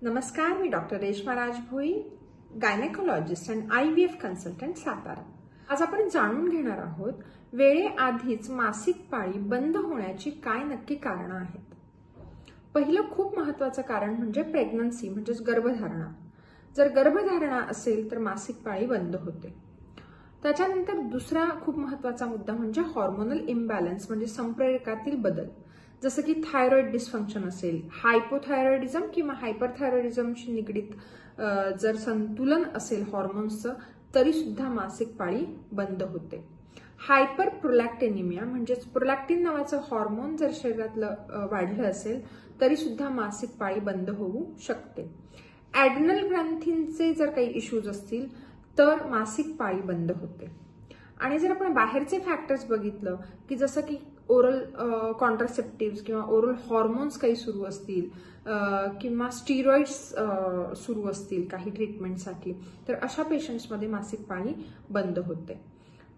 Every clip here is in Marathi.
नमस्कार, मी doctor Reshma Rajbhoi, gynaecologist and IVF consultant, Satara. आज आपण जाणून घेणार आहोत वेळेआधीच मासिक पाळी बंद होण्याची काय नक्की कारणं आहेत। पहिलं खूप महत्त्वाचं कारण म्हणजे प्रेग्नन्सी म्हणजेच गर्भधारणा। जर गर्भधारणा असेल तर मासिक पाळी बंद होते। त्याच्यानंतर दुसरा खूप महत्त्वाचा मुद्दा म्हणजे हार्मोनल इम्बॅलन्स म्हणजे संप्रेरकातील बदल, जसं की थायरॉइड डिस्फंक्शन असेल, हायपोथायरॉइडिझम किंवा हायपरथायरॉइडिझमशी निगडीत जर संतुलन असेल हॉर्मोन्सचं तरी सुद्धा मासिक पाळी बंद होते। हायपर प्रोलॅक्टिनिमिया म्हणजेच प्रोलॅक्टिन नावाचं हॉर्मोन जर शरीरातलं वाढलं असेल तरी सुद्धा मासिक पाळी बंद होऊ शकते। ॲड्रिनल ग्रंथींचे जर काही इश्यूज असतील तर मासिक पाळी बंद होते। आणि जर आपण बाहेरचे फॅक्टर्स बघितलं की जसं की ओरल कॉन्ट्रासेप्टिव्ह किंवा ओरल हॉर्मोन्स काही सुरू असतील किंवा स्टिरॉइड्स सुरू असतील काही ट्रीटमेंटसाठी, तर अशा पेशंट्समध्ये मासिक पाळी बंद होते।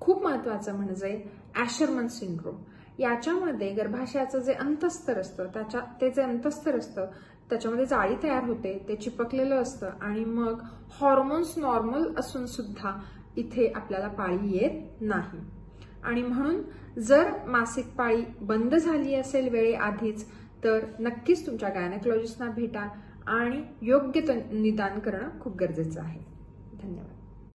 खूप महत्त्वाचं म्हणजे ॲशरमन सिंड्रोम। याच्यामध्ये गर्भाशयाचं जे अंतस्तर असतं त्याच्यामध्ये जाळी तयार होते, ते चिपकलेलं असतं आणि मग हॉर्मोन्स नॉर्मल असून सुद्धा इथे आपल्याला पाळी येत नाही। आणि म्हणून जर मासिक पाळी बंद झाली असेल वेळेआधीच तर नक्कीच तुमच्या गायनेकोलॉजिस्टना भेटा आणि योग्य निदान करणं खूप गरजेचं आहे। धन्यवाद।